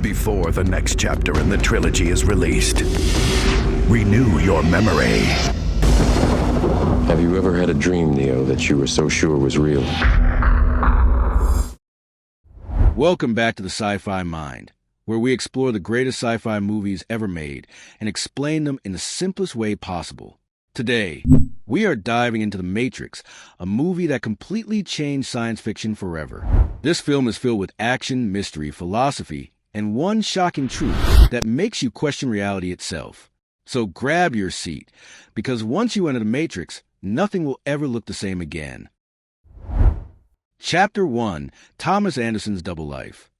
before the next chapter in the trilogy is released. Renew your memory. Have you ever had a dream, Neo, that you were so sure was real? Welcome back to the Sci-Fi Mind, where we explore the greatest sci-fi movies ever made and explain them in the simplest way possible. Today, we are diving into The Matrix, a movie that completely changed science fiction forever. This film is filled with action, mystery, philosophy, and one shocking truth that makes you question reality itself. So grab your seat, because once you enter The Matrix, nothing will ever look the same again. Chapter 1: Thomas Anderson's Double Life.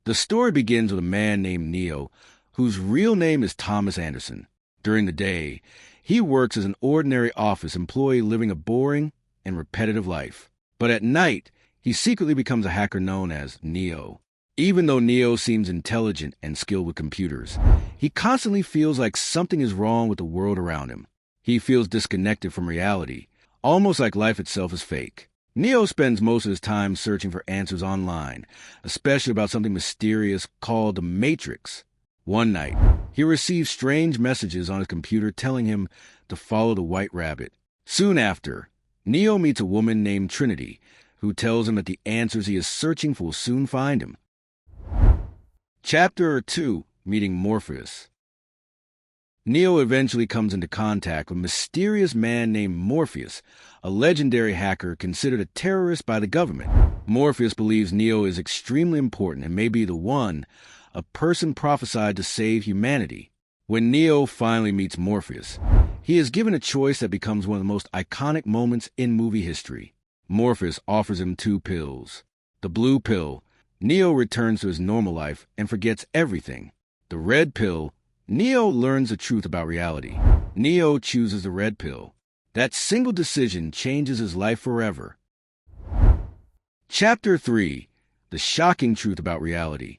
The story begins with a man named Neo, whose real name is Thomas Anderson. During the day, he works as an ordinary office employee living a boring and repetitive life. But at night, he secretly becomes a hacker known as Neo. Even though Neo seems intelligent and skilled with computers, he constantly feels like something is wrong with the world around him. He feels disconnected from reality, almost like life itself is fake. Neo spends most of his time searching for answers online, especially about something mysterious called the Matrix. One night, he receives strange messages on his computer telling him to follow the White Rabbit. Soon after, Neo meets a woman named Trinity, who tells him that the answers he is searching for will soon find him. Chapter 2: Meeting Morpheus. Neo eventually comes into contact with a mysterious man named Morpheus, a legendary hacker considered a terrorist by the government. Morpheus believes Neo is extremely important and may be the one, a person prophesied to save humanity. When Neo finally meets Morpheus, he is given a choice that becomes one of the most iconic moments in movie history. Morpheus offers him 2 pills. The blue pill: Neo returns to his normal life and forgets everything. The red pill: Neo learns the truth about reality. Neo chooses the red pill. That single decision changes his life forever. Chapter 3: The Shocking Truth About Reality.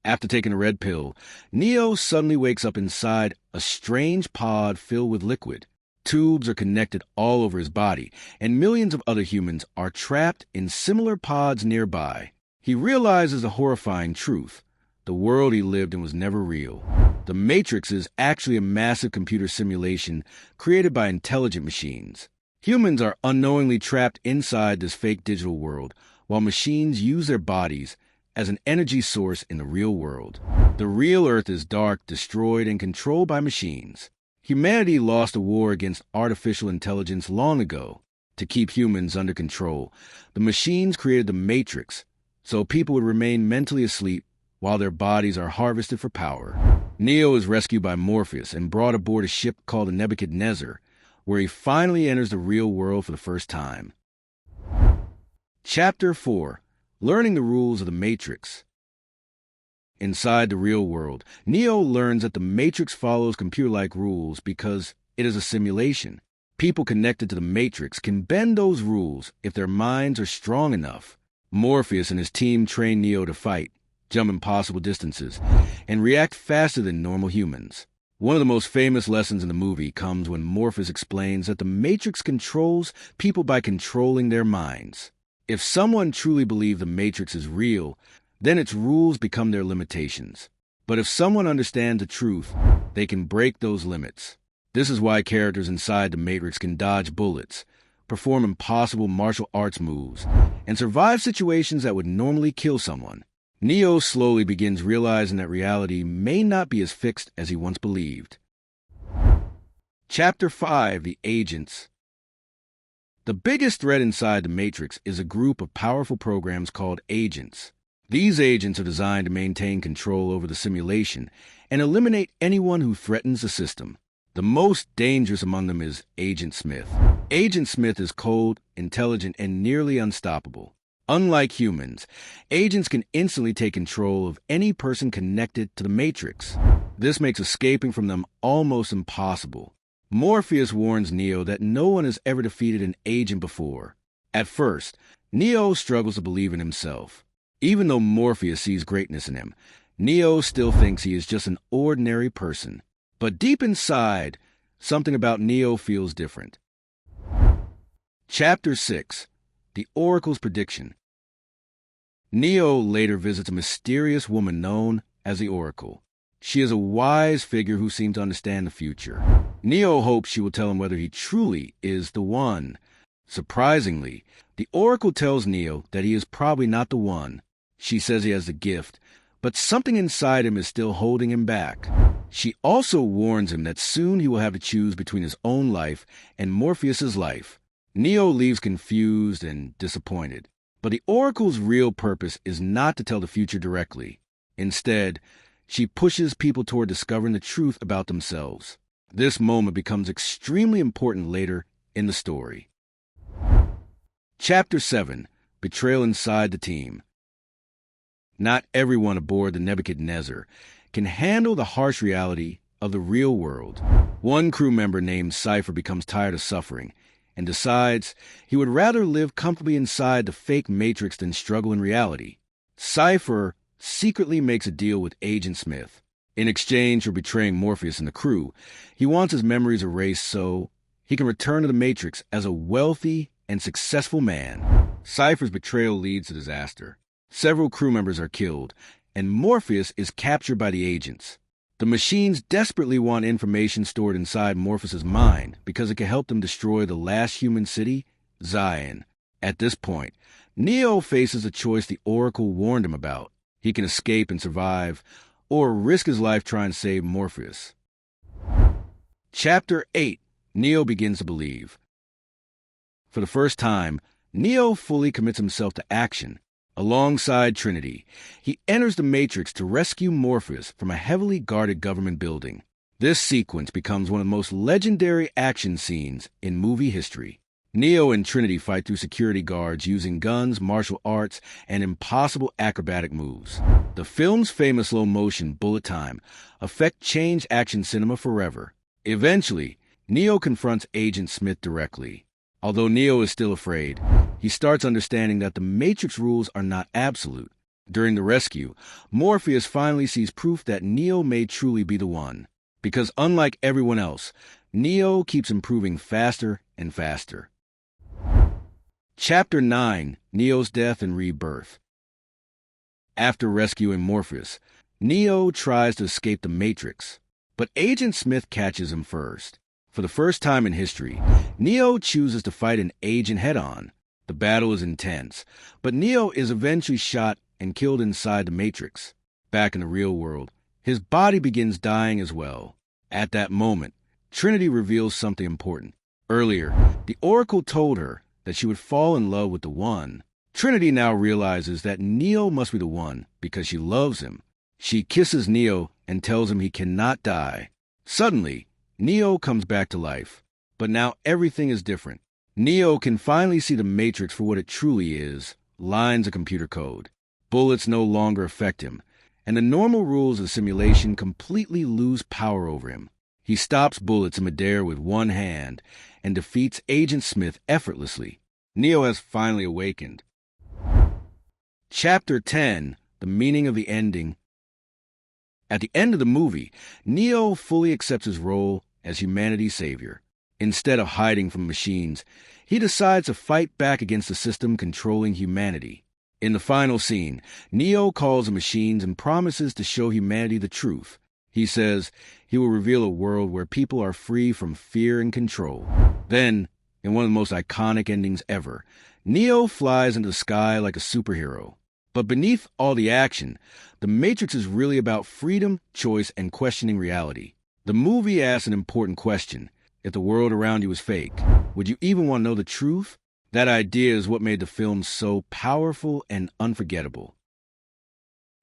After taking the red pill, Neo suddenly wakes up inside a strange pod filled with liquid. Tubes are connected all over his body, and millions of other humans are trapped in similar pods nearby. He realizes a horrifying truth. The world he lived in was never real. The Matrix is actually a massive computer simulation created by intelligent machines. Humans are unknowingly trapped inside this fake digital world, while machines use their bodies as an energy source in the real world. The real Earth is dark, destroyed, and controlled by machines. Humanity lost a war against artificial intelligence long ago. To keep humans under control, the machines created the Matrix, so people would remain mentally asleep while their bodies are harvested for power. Neo is rescued by Morpheus and brought aboard a ship called the Nebuchadnezzar, where he finally enters the real world for the first time. Chapter 4: Learning the Rules of the Matrix. Inside the real world, Neo learns that the Matrix follows computer-like rules because it is a simulation. People connected to the Matrix can bend those rules if their minds are strong enough. Morpheus and his team train Neo to fight, jump impossible distances, and react faster than normal humans. One of the most famous lessons in the movie comes when Morpheus explains that the Matrix controls people by controlling their minds. If someone truly believes the Matrix is real, then its rules become their limitations. But if someone understands the truth, they can break those limits. This is why characters inside the Matrix can dodge bullets, perform impossible martial arts moves, and survive situations that would normally kill someone. Neo slowly begins realizing that reality may not be as fixed as he once believed. Chapter 5: The Agents. The biggest threat inside the Matrix is a group of powerful programs called agents. These agents are designed to maintain control over the simulation and eliminate anyone who threatens the system. The most dangerous among them is Agent Smith. Agent Smith is cold, intelligent, and nearly unstoppable. Unlike humans, agents can instantly take control of any person connected to the Matrix. This makes escaping from them almost impossible. Morpheus warns Neo that no one has ever defeated an agent before. At first, Neo struggles to believe in himself. Even though Morpheus sees greatness in him, Neo still thinks he is just an ordinary person. But deep inside, something about Neo feels different. Chapter 6: The Oracle's Prediction. Neo later visits a mysterious woman known as the Oracle. She is a wise figure who seems to understand the future. Neo hopes she will tell him whether he truly is the one. Surprisingly, the Oracle tells Neo that he is probably not the one. She says he has the gift, but something inside him is still holding him back. She also warns him that soon he will have to choose between his own life and Morpheus's life. Neo leaves confused and disappointed. But the Oracle's real purpose is not to tell the future directly. Instead, she pushes people toward discovering the truth about themselves. This moment becomes extremely important later in the story. Chapter 7. Betrayal Inside the Team. Not everyone aboard the Nebuchadnezzar can handle the harsh reality of the real world. One crew member named Sci-Fi becomes tired of suffering and decides he would rather live comfortably inside the fake Matrix than struggle in reality. Sci-Fi secretly makes a deal with Agent Smith. In exchange for betraying Morpheus and the crew, he wants his memories erased so he can return to the Matrix as a wealthy and successful man. Sci-Fi's betrayal leads to disaster. Several crew members are killed, and Morpheus is captured by the agents. The machines desperately want information stored inside Morpheus's mind because it can help them destroy the last human city, Zion. At this point, Neo faces a choice the Oracle warned him about. He can escape and survive, or risk his life trying to save Morpheus. Chapter 8. Neo begins to believe. For the first time, Neo fully commits himself to action. Alongside Trinity, he enters the Matrix to rescue Morpheus from a heavily guarded government building. This sequence becomes one of the most legendary action scenes in movie history. Neo and Trinity fight through security guards using guns, martial arts, and impossible acrobatic moves. The film's famous slow-motion bullet time effect changed action cinema forever. Eventually, Neo confronts Agent Smith directly. Although Neo is still afraid, he starts understanding that the Matrix rules are not absolute. During the rescue, Morpheus finally sees proof that Neo may truly be the one. Because unlike everyone else, Neo keeps improving faster and faster. Chapter 9. Neo's Death and Rebirth. After rescuing Morpheus, Neo tries to escape the Matrix, but Agent Smith catches him first. For the first time in history, Neo chooses to fight an agent head-on. The battle is intense, but Neo is eventually shot and killed inside the Matrix. Back in the real world, his body begins dying as well. At that moment, Trinity reveals something important. Earlier, the Oracle told her that she would fall in love with the One. Trinity now realizes that Neo must be the one because she loves him. She kisses Neo and tells him he cannot die. Suddenly, Neo comes back to life, but now everything is different. Neo can finally see the Matrix for what it truly is, lines of computer code. Bullets no longer affect him, and the normal rules of simulation completely lose power over him. He stops bullets in midair with one hand and defeats Agent Smith effortlessly. Neo has finally awakened. Chapter 10. The Meaning of the Ending. At the end of the movie, Neo fully accepts his role as humanity's savior. Instead of hiding from machines, he decides to fight back against the system controlling humanity. In the final scene, Neo calls the machines and promises to show humanity the truth. He says he will reveal a world where people are free from fear and control. Then, in one of the most iconic endings ever, Neo flies into the sky like a superhero. But beneath all the action, the Matrix is really about freedom, choice, and questioning reality. The movie asks an important question. If the world around you is fake, would you even want to know the truth? That idea is what made the film so powerful and unforgettable.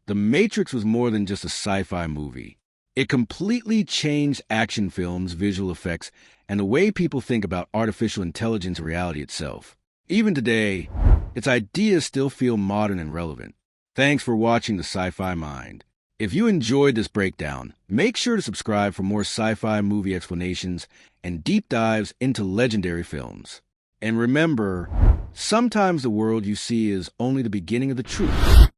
The Matrix was more than just a sci-fi movie. It completely changed action films, visual effects, and the way people think about artificial intelligence and reality itself. Even today, its ideas still feel modern and relevant. Thanks for watching the Sci-Fi Mind. If you enjoyed this breakdown, make sure to subscribe for more sci-fi movie explanations and deep dives into legendary films. And remember, sometimes the world you see is only the beginning of the truth.